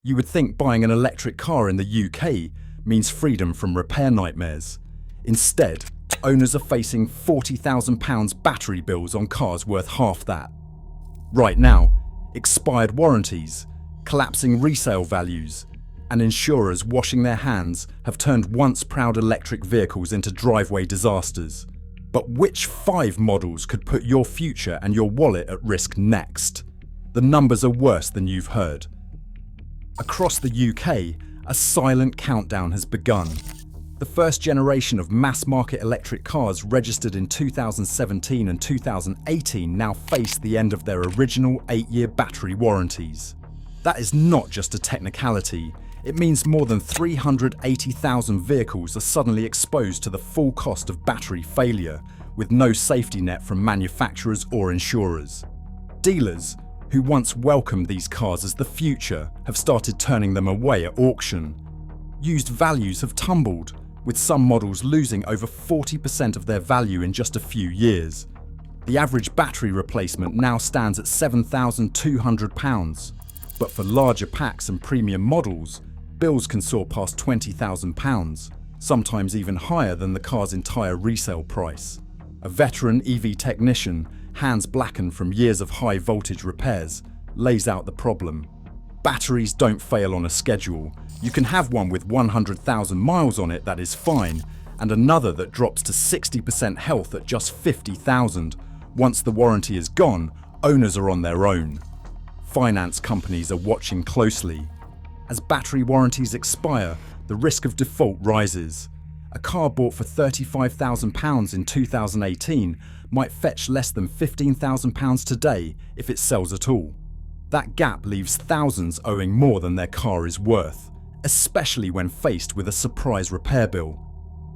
You would think buying an electric car in the UK means freedom from repair nightmares. Instead, owners are facing £40,000 battery bills on cars worth half that. Right now, expired warranties, collapsing resale values, and insurers washing their hands have turned once proud electric vehicles into driveway disasters. But which 5 models could put your future and your wallet at risk next? The numbers are worse than you've heard. Across the UK, a silent countdown has begun. The first generation of mass-market electric cars registered in 2017 and 2018 now face the end of their original 8-year battery warranties. That is not just a technicality. It means more than 380,000 vehicles are suddenly exposed to the full cost of battery failure, with no safety net from manufacturers or insurers. Dealers, who once welcomed these cars as the future, have started turning them away at auction. Used values have tumbled, with some models losing over 40% of their value in just a few years. The average battery replacement now stands at £7,200, but for larger packs and premium models, bills can soar past £20,000, sometimes even higher than the car's entire resale price. A veteran EV technician, hands blackened from years of high voltage repairs, lays out the problem. Batteries don't fail on a schedule. You can have one with 100,000 miles on it that is fine, and another that drops to 60% health at just 50,000. Once the warranty is gone, owners are on their own. Finance companies are watching closely. As battery warranties expire, the risk of default rises. A car bought for £35,000 in 2018 might fetch less than £15,000 today if it sells at all. That gap leaves thousands owing more than their car is worth, especially when faced with a surprise repair bill.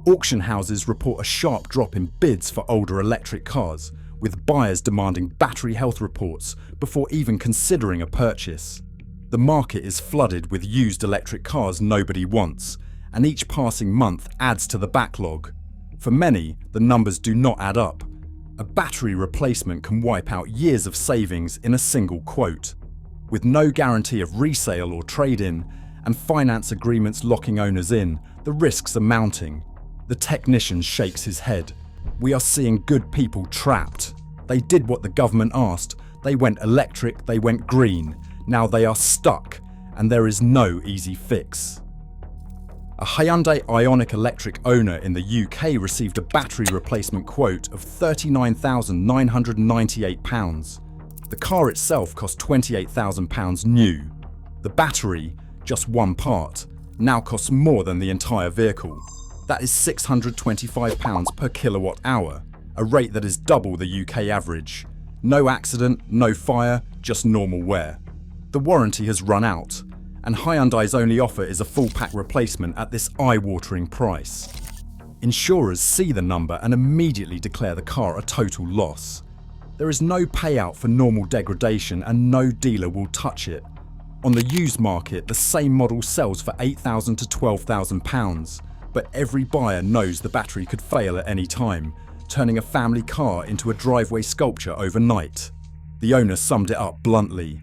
Auction houses report a sharp drop in bids for older electric cars, with buyers demanding battery health reports before even considering a purchase. The market is flooded with used electric cars nobody wants, and each passing month adds to the backlog. For many, the numbers do not add up. A battery replacement can wipe out years of savings in a single quote. With no guarantee of resale or trade-in, and finance agreements locking owners in, the risks are mounting. The technician shakes his head. We are seeing good people trapped. They did what the government asked. They went electric, they went green. Now they are stuck, and there is no easy fix. A Hyundai Ioniq Electric owner in the UK received a battery replacement quote of £39,998. The car itself cost £28,000 new. The battery, just one part, now costs more than the entire vehicle. That is £625 per kilowatt hour, a rate that is double the UK average. No accident, no fire, just normal wear. The warranty has run out, and Hyundai's only offer is a full pack replacement at this eye-watering price. Insurers see the number and immediately declare the car a total loss. There is no payout for normal degradation and no dealer will touch it. On the used market, the same model sells for £8,000 to £12,000, but every buyer knows the battery could fail at any time, turning a family car into a driveway sculpture overnight. The owner summed it up bluntly.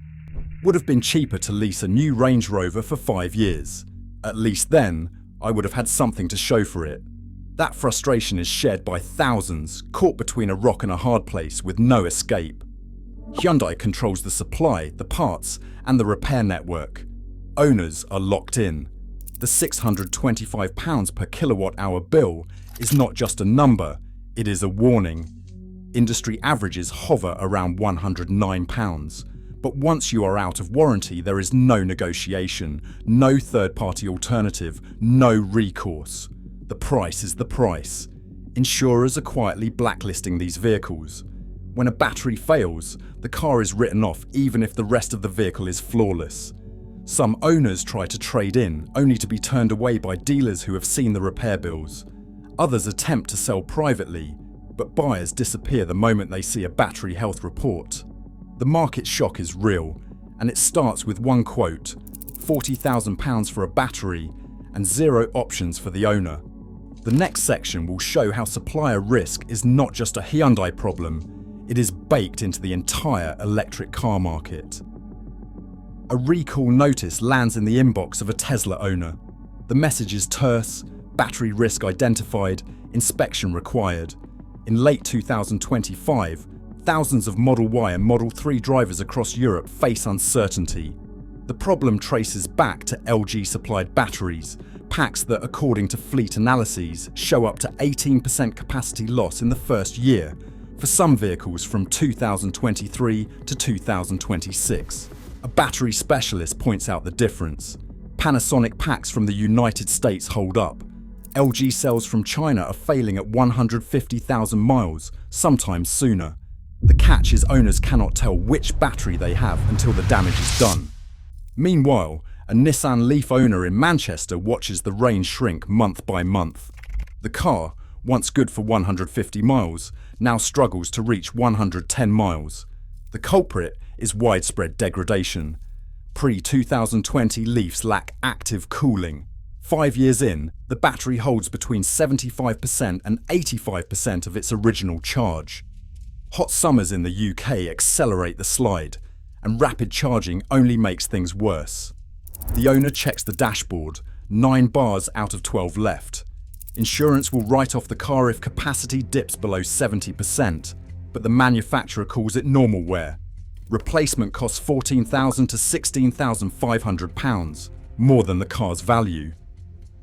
Would have been cheaper to lease a new Range Rover for 5 years. At least then, I would have had something to show for it. That frustration is shared by thousands, caught between a rock and a hard place with no escape. Hyundai controls the supply, the parts, and the repair network. Owners are locked in. The £625 per kilowatt hour bill is not just a number, it is a warning. Industry averages hover around £109. But once you are out of warranty, there is no negotiation, no third-party alternative, no recourse. The price is the price. Insurers are quietly blacklisting these vehicles. When a battery fails, the car is written off even if the rest of the vehicle is flawless. Some owners try to trade in, only to be turned away by dealers who have seen the repair bills. Others attempt to sell privately, but buyers disappear the moment they see a battery health report. The market shock is real, and it starts with one quote, £40,000 for a battery, and 0 options for the owner. The next section will show how supplier risk is not just a Hyundai problem, it is baked into the entire electric car market. A recall notice lands in the inbox of a Tesla owner. The message is terse: battery risk identified, inspection required. In late 2025, thousands of Model Y and Model 3 drivers across Europe face uncertainty. The problem traces back to LG-supplied batteries, packs that, according to fleet analyses, show up to 18% capacity loss in the first year, for some vehicles from 2023 to 2026. A battery specialist points out the difference. Panasonic packs from the United States hold up. LG cells from China are failing at 150,000 miles, sometimes sooner. The catch is owners cannot tell which battery they have until the damage is done. Meanwhile, a Nissan Leaf owner in Manchester watches the range shrink month by month. The car, once good for 150 miles, now struggles to reach 110 miles. The culprit is widespread degradation. Pre-2020 Leafs lack active cooling. 5 years in, the battery holds between 75% and 85% of its original charge. Hot summers in the UK accelerate the slide, and rapid charging only makes things worse. The owner checks the dashboard, 9 bars out of 12 left. Insurance will write off the car if capacity dips below 70%, but the manufacturer calls it normal wear. Replacement costs £14,000 to £16,500, more than the car's value.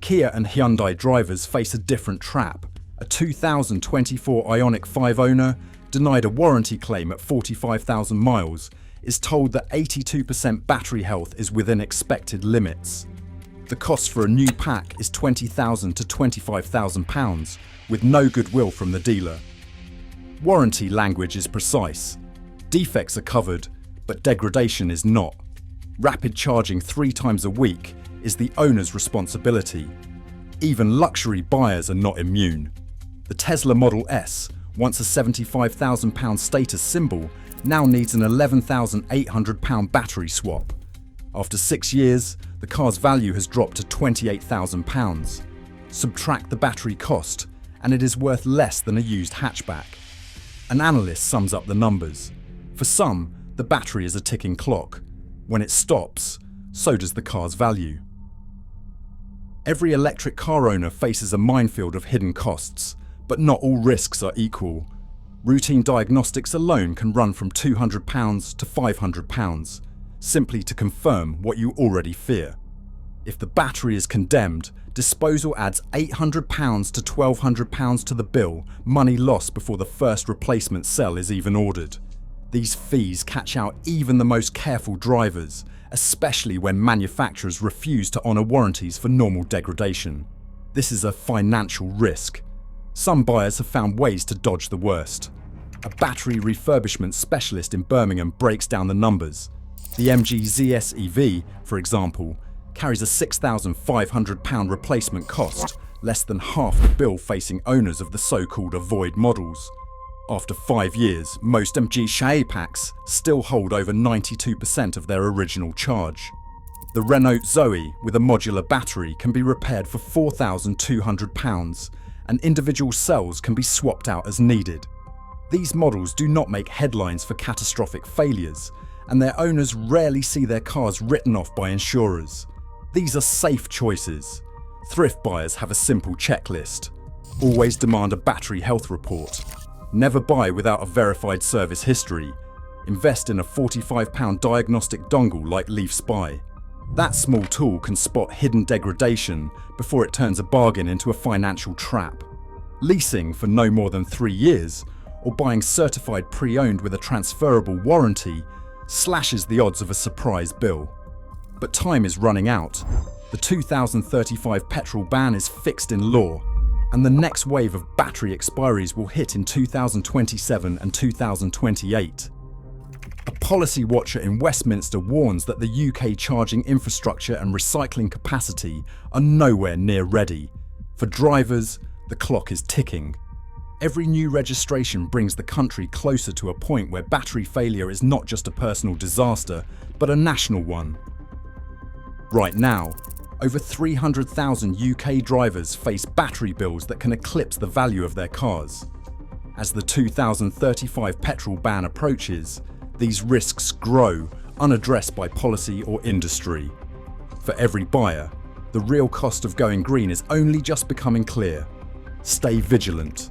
Kia and Hyundai drivers face a different trap. A 2024 Ioniq 5 owner, denied a warranty claim at 45,000 miles, is told that 82% battery health is within expected limits. The cost for a new pack is £20,000 to £25,000, with no goodwill from the dealer. Warranty language is precise. Defects are covered, but degradation is not. Rapid charging 3 times a week is the owner's responsibility. Even luxury buyers are not immune. The Tesla Model S, once a £75,000 status symbol, now needs an £11,800 battery swap. After 6 years, the car's value has dropped to £28,000. Subtract the battery cost, and it is worth less than a used hatchback. An analyst sums up the numbers. For some, the battery is a ticking clock. When it stops, so does the car's value. Every electric car owner faces a minefield of hidden costs, but not all risks are equal. Routine diagnostics alone can run from £200 to £500, simply to confirm what you already fear. If the battery is condemned, disposal adds £800 to £1,200 to the bill, money lost before the first replacement cell is even ordered. These fees catch out even the most careful drivers, especially when manufacturers refuse to honour warranties for normal degradation. This is a financial risk. Some buyers have found ways to dodge the worst. A battery refurbishment specialist in Birmingham breaks down the numbers. The MG ZS EV, for example, carries a £6,500 replacement cost, less than half the bill facing owners of the so-called avoid models. After 5 years, most MG Chaet packs still hold over 92% of their original charge. The Renault Zoe with a modular battery can be repaired for £4,200, and individual cells can be swapped out as needed. These models do not make headlines for catastrophic failures, and their owners rarely see their cars written off by insurers. These are safe choices. Thrift buyers have a simple checklist. Always demand a battery health report. Never buy without a verified service history. Invest in a £45 diagnostic dongle like Leaf Spy. That small tool can spot hidden degradation before it turns a bargain into a financial trap. Leasing for no more than 3 years, or buying certified pre-owned with a transferable warranty, slashes the odds of a surprise bill. But time is running out. The 2035 petrol ban is fixed in law, and the next wave of battery expiries will hit in 2027 and 2028. A policy watcher in Westminster warns that the UK charging infrastructure and recycling capacity are nowhere near ready. For drivers, the clock is ticking. Every new registration brings the country closer to a point where battery failure is not just a personal disaster, but a national one. Right now, over 300,000 UK drivers face battery bills that can eclipse the value of their cars. As the 2035 petrol ban approaches, these risks grow unaddressed by policy or industry. For every buyer, the real cost of going green is only just becoming clear. Stay vigilant.